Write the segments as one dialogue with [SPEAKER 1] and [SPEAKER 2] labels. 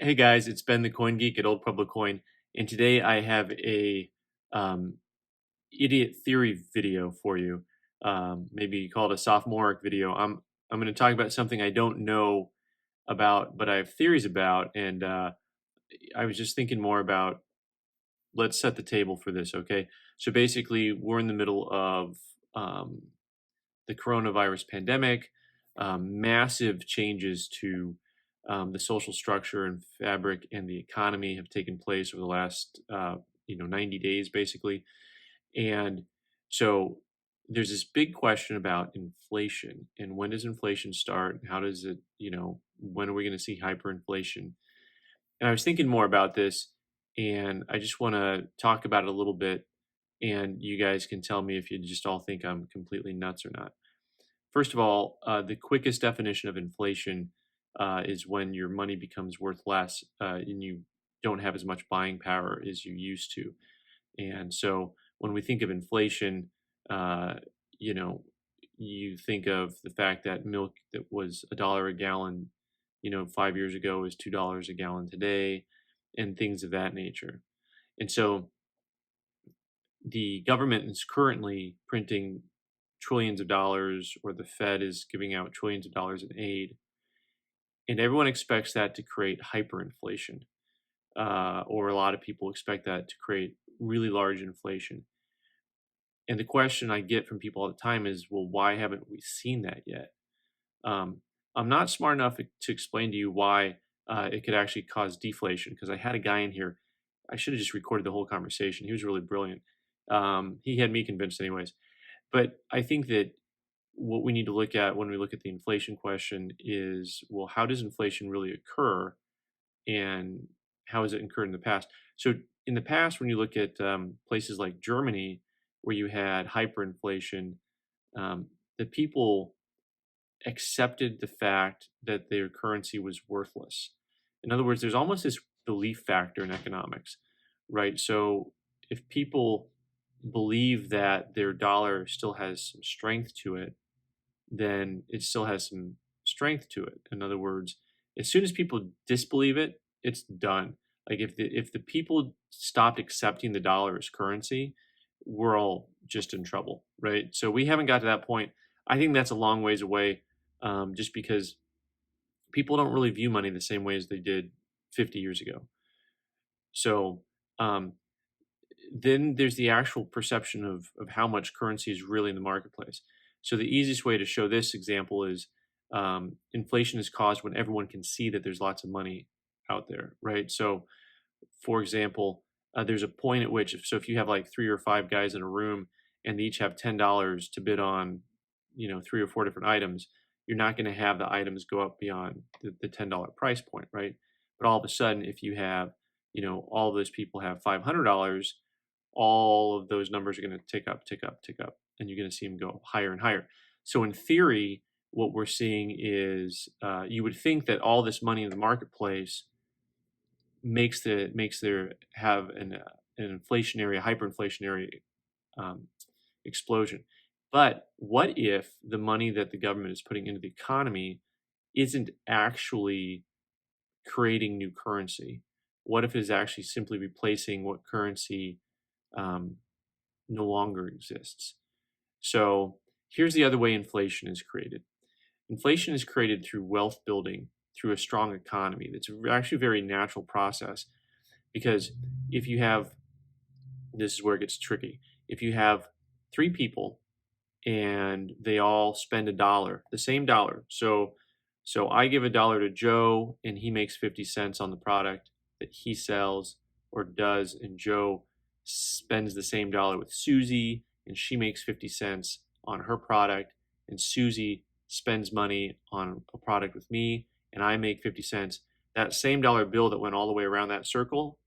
[SPEAKER 1] Hey guys, it's Ben the Coin Geek at Old Pueblo Coin, and today I have a um, idiot theory video for you. Maybe call it a sophomoric video. I'm going to talk about something I don't know about, but I have theories about, and I was just thinking more about. Let's set the table for this, okay? So basically, we're in the middle of the coronavirus pandemic, massive changes to the social structure and fabric and the economy have taken place over the last 90 days basically. And so there's this big question about inflation and when does inflation start? How does it, when are we going to see hyperinflation? And I was thinking more about this, and I just want to talk about it a little bit, and you guys can tell me if you just all think I'm completely nuts or not. First of all, the quickest definition of inflation is when your money becomes worth less and you don't have as much buying power as you used to. And so when we think of inflation, uh, you know, you think of the fact that milk that was $1 a gallon, 5 years ago is $2 a gallon today, and things of that nature. And so the government is currently printing trillions of dollars, or the Fed is giving out trillions of dollars in aid, and everyone expects that to create hyperinflation, or a lot of people expect that to create really large inflation. And the question I get from people all the time is, well, why haven't we seen that yet? Um, I'm not smart enough to explain to you why it could actually cause deflation, because I had a guy in here. I should have just recorded the whole conversation. He was really brilliant. He had me convinced, anyways. But I think that what we need to look at when we look at the inflation question is, well, how does inflation really occur, and how has it occurred in the past? So in the past, when you look at places like Germany, where you had hyperinflation, the people accepted the fact that their currency was worthless. In other words, there's almost this belief factor in economics, right? So if people believe that their dollar still has some strength to it, then it still has some strength to it. In other words, as soon as people disbelieve it, it's done. Like if the people stopped accepting the dollar as currency, we're all just in trouble, right? So we haven't got to that point. I think that's a long ways away, just because people don't really view money the same way as they did 50 years ago. So um, then there's the actual perception of how much currency is really in the marketplace. So the easiest way to show this example is inflation is caused when everyone can see that there's lots of money out there, right? So, for example, there's a point at which, if you have like 3 or 5 guys in a room and they each have $10 to bid on, 3 or 4 different items, you're not going to have the items go up beyond the $10 price point, right? But all of a sudden, if you have, all of those people have $500, all of those numbers are going to tick up, tick up, tick up, and you're going to see them go higher and higher. So in theory, what we're seeing is you would think that all this money in the marketplace makes there have an inflationary, hyperinflationary um, explosion. But what if the money that the government is putting into the economy isn't actually creating new currency? What if it's actually simply replacing what currency um, no longer exists? So here's the other way inflation is created. Inflation is created through wealth building, through a strong economy. That's actually a very natural process, because if you have, this is where it gets tricky. If you have 3 people and they all spend $1, the same dollar. So I give $1 to Joe and he makes 50 cents on the product that he sells or does, and Joe spends the same dollar with Susie and she makes 50 cents on her product, and Susie spends money on a product with me and I make 50 cents. That same dollar bill that went all the way around that circle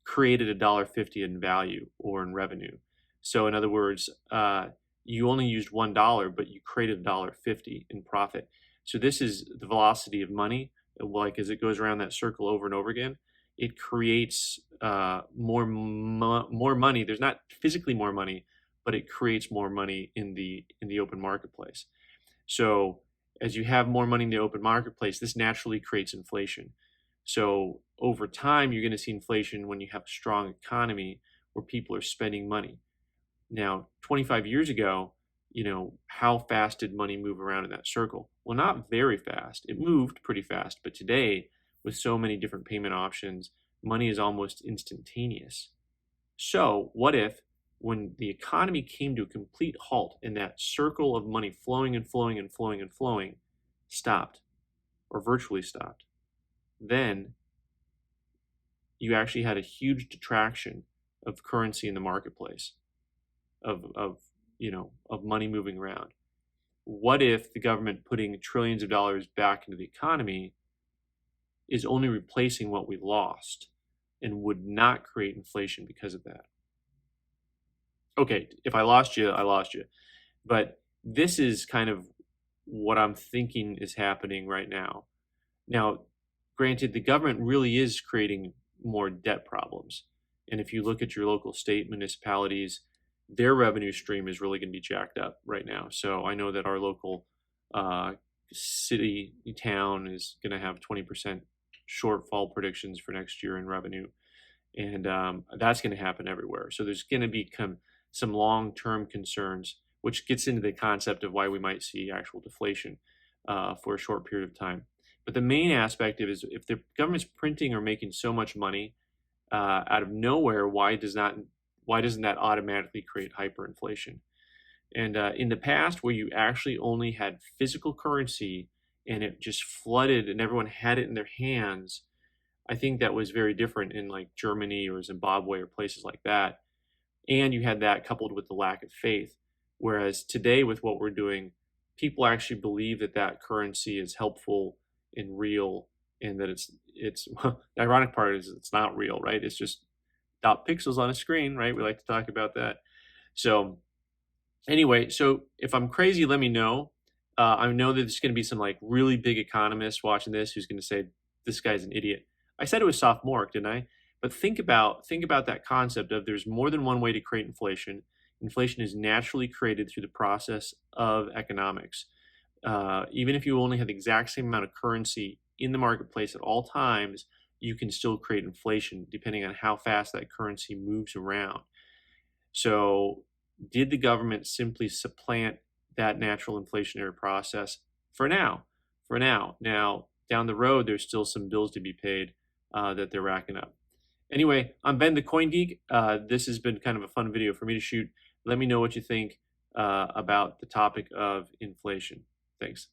[SPEAKER 1] created $1.50 in value or in revenue. So in other words, you only used $1, but you created $1.50 in profit. So this is the velocity of money. Like as it goes around that circle over and over again, it creates more money. There's not physically more money, but it creates more money in the open marketplace. So as you have more money in the open marketplace, this naturally creates inflation. So over time, you're going to see inflation when you have a strong economy where people are spending money. Now, 25 years ago, how fast did money move around in that circle? Well, not very fast. It moved pretty fast, but today, with so many different payment options, money is almost instantaneous. So, what if, when the economy came to a complete halt and that circle of money flowing and flowing and flowing and flowing stopped, or virtually stopped? Then you actually had a huge detraction of currency in the marketplace, of money moving around. What if the government putting trillions of dollars back into the economy is only replacing what we lost and would not create inflation because of that? Okay, if I lost you, I lost you. But this is kind of what I'm thinking is happening right now. Now, granted, the government really is creating more debt problems. And if you look at your local state municipalities, their revenue stream is really going to be jacked up right now. So I know that our local uh, city, town is going to have 20% shortfall predictions for next year in revenue. And that's going to happen everywhere. So there's going to be some long-term concerns, which gets into the concept of why we might see actual deflation for a short period of time. But the main aspect of it is, if the government's printing or making so much money out of nowhere, why doesn't that automatically create hyperinflation? And in the past, where you actually only had physical currency and it just flooded and everyone had it in their hands, I think that was very different in like Germany or Zimbabwe or places like that. And you had that coupled with the lack of faith. Whereas today, with what we're doing, people actually believe that that currency is helpful and real, and that it's the ironic part is it's not real, right? It's just dot pixels on a screen, right? We like to talk about that. So anyway, so if I'm crazy, let me know. I know that there's going to be some like really big economists watching this who's going to say this guy's an idiot. I said it was sophomoric, didn't I? But think about that concept of there's more than one way to create inflation. Inflation is naturally created through the process of economics. Even if you only have the exact same amount of currency in the marketplace at all times, you can still create inflation depending on how fast that currency moves around. So, did the government simply supplant that natural inflationary process for now? For now. Now, down the road, there's still some bills to be paid that they're racking up. Anyway, I'm Ben the Coin Geek. This has been kind of a fun video for me to shoot. Let me know what you think about the topic of inflation. Thanks.